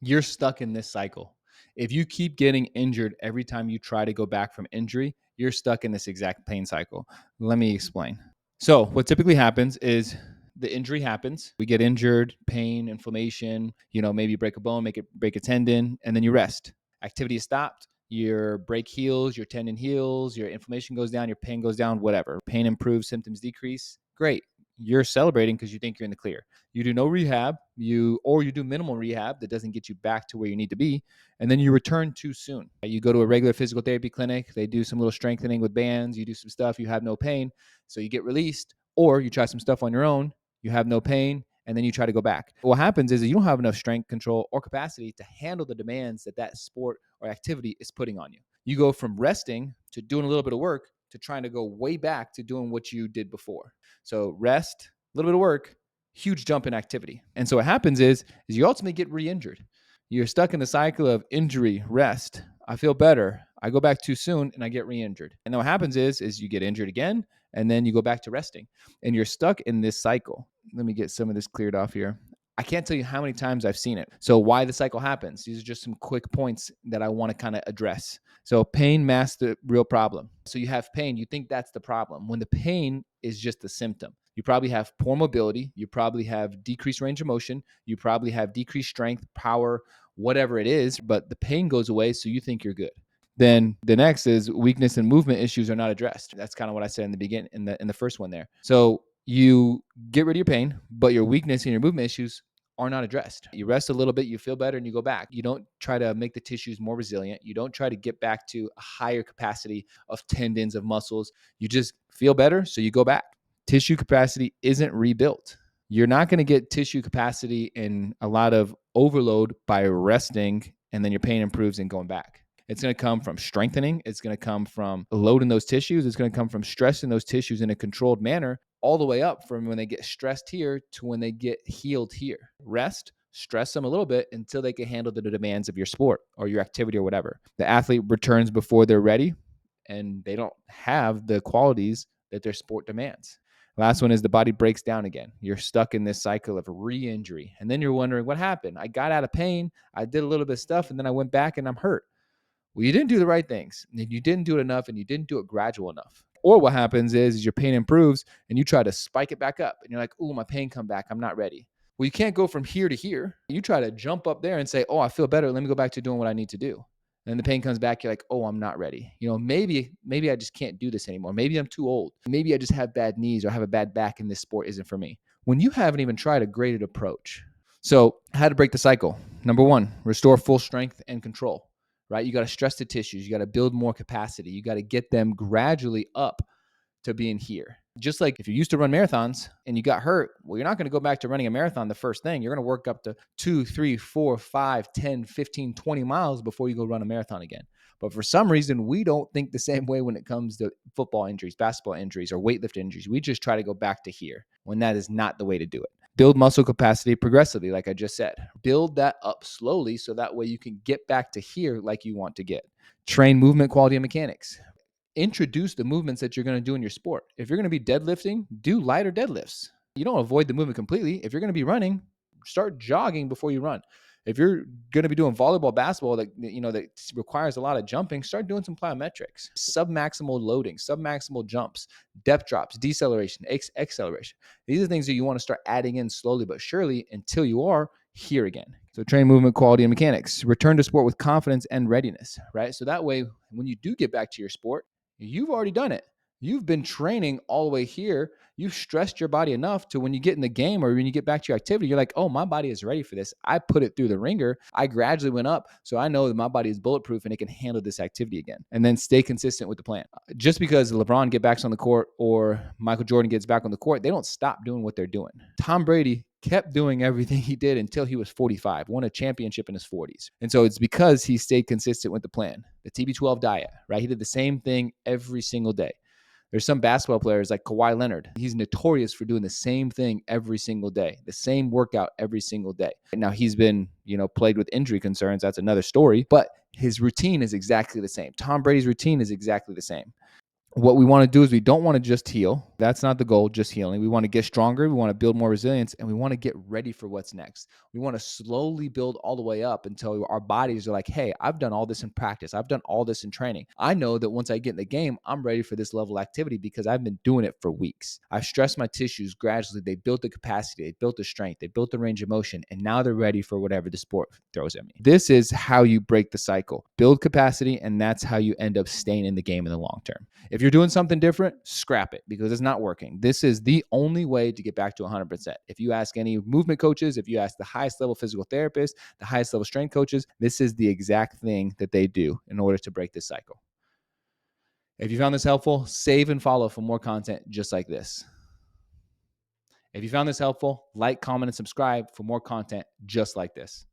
You're stuck in this cycle. If you keep getting injured every time you try to go back from injury, you're stuck in this exact pain cycle. Let me explain. So, what typically happens is the injury happens. We get injured, pain, inflammation, maybe break a bone, break a tendon, and then you rest. Activity is stopped. Your break heals, your tendon heals, your inflammation goes down, your pain goes down, whatever. Pain improves, symptoms decrease. Great. You're celebrating because you think you're in the clear. You do no rehab, you do minimal rehab that doesn't get you back to where you need to be, and then you return too soon. You go to a regular physical therapy clinic, they do some little strengthening with bands, you do some stuff, you have no pain, so you get released, or you try some stuff on your own, you have no pain, and then you try to go back. What happens is that you don't have enough strength, control, or capacity to handle the demands that sport or activity is putting on you. You go from resting to doing a little bit of work to trying to go way back to doing what you did before. So rest, a little bit of work, huge jump in activity. And so what happens is you ultimately get re-injured. You're stuck in the cycle of injury, rest. I feel better. I go back too soon and I get re-injured. And then what happens is you get injured again and then you go back to resting. And you're stuck in this cycle. Let me get some of this cleared off here. I can't tell you how many times I've seen it. So why the cycle happens. These are just some quick points that I want to kind of address. So pain masks the real problem. So you have pain, you think that's the problem, when the pain is just a symptom. You probably have poor mobility, you probably have decreased range of motion, you probably have decreased strength, power, whatever it is, but the pain goes away, so you think you're good. Then the next is weakness and movement issues are not addressed. That's kind of what I said in the beginning, in the first one there. So you get rid of your pain, but your weakness and your movement issues are not addressed. You rest a little bit, you feel better, and you go back. You don't try to make the tissues more resilient. You don't try to get back to a higher capacity of tendons, of muscles. You just feel better, so you go back. Tissue capacity isn't rebuilt. You're not going to get tissue capacity and a lot of overload by resting, and then your pain improves and going back. It's going to come from strengthening. It's going to come from loading those tissues. It's going to come from stressing those tissues in a controlled manner, all the way up from when they get stressed here to when they get healed here. Rest, stress them a little bit until they can handle the demands of your sport or your activity or whatever. The athlete returns before they're ready and they don't have the qualities that their sport demands. Last one is the body breaks down again. You're stuck in this cycle of re-injury. And then you're wondering, what happened? I got out of pain. I did a little bit of stuff and then I went back and I'm hurt. Well, you didn't do the right things, and you didn't do it enough, and you didn't do it gradual enough. Or what happens is your pain improves, and you try to spike it back up, and you're like, "Oh, my pain come back. I'm not ready." Well, you can't go from here to here. You try to jump up there and say, "Oh, I feel better. Let me go back to doing what I need to do." And the pain comes back. You're like, "Oh, I'm not ready. Maybe I just can't do this anymore. Maybe I'm too old. Maybe I just have bad knees or have a bad back, and this sport isn't for me." When you haven't even tried a graded approach. So, how to break the cycle? Number one, restore full strength and control. Right? You got to stress the tissues. You got to build more capacity. You got to get them gradually up to being here. Just like if you used to run marathons and you got hurt, well, you're not going to go back to running a marathon the first thing. You're going to work up to 2, 3, 4, 5, 10, 15, 20 miles before you go run a marathon again. But for some reason, we don't think the same way when it comes to football injuries, basketball injuries, or weightlifting injuries. We just try to go back to here when that is not the way to do it. Build muscle capacity progressively, like I just said. Build that up slowly so that way you can get back to here like you want to get. Train movement, quality, and mechanics. Introduce the movements that you're going to do in your sport. If you're going to be deadlifting, do lighter deadlifts. You don't avoid the movement completely. If you're going to be running, start jogging before you run. If you're going to be doing volleyball, basketball that requires a lot of jumping, start doing some plyometrics, submaximal loading, submaximal jumps, depth drops, deceleration, acceleration. These are things that you want to start adding in slowly but surely until you are here again. So train movement, quality, and mechanics. Return to sport with confidence and readiness, right? So that way, when you do get back to your sport, you've already done it. You've been training all the way here. You've stressed your body enough to when you get in the game or when you get back to your activity, you're like, oh, my body is ready for this. I put it through the ringer. I gradually went up. So I know that my body is bulletproof and it can handle this activity again. And then stay consistent with the plan. Just because LeBron gets back on the court or Michael Jordan gets back on the court, they don't stop doing what they're doing. Tom Brady kept doing everything he did until he was 45, won a championship in his 40s. And so it's because he stayed consistent with the plan, the TB12 diet, right? He did the same thing every single day. There's some basketball players like Kawhi Leonard. He's notorious for doing the same thing every single day, the same workout every single day. Now he's been, plagued with injury concerns. That's another story, but his routine is exactly the same. Tom Brady's routine is exactly the same. What we want to do is we don't want to just heal. That's not the goal, just healing. We want to get stronger. We want to build more resilience, and we want to get ready for what's next. We want to slowly build all the way up until our bodies are like, hey, I've done all this in practice. I've done all this in training. I know that once I get in the game, I'm ready for this level of activity because I've been doing it for weeks. I've stressed my tissues gradually. They built the capacity, they built the strength, they built the range of motion, and now they're ready for whatever the sport throws at me. This is how you break the cycle. Build capacity, and that's how you end up staying in the game in the long term. If you're doing something different, scrap it because it's not working. This is the only way to get back to 100%. If you ask any movement coaches, if you ask the highest level physical therapists, the highest level strength coaches, this is the exact thing that they do in order to break this cycle. If you found this helpful, save and follow for more content just like this. If you found this helpful, like, comment, and subscribe for more content just like this.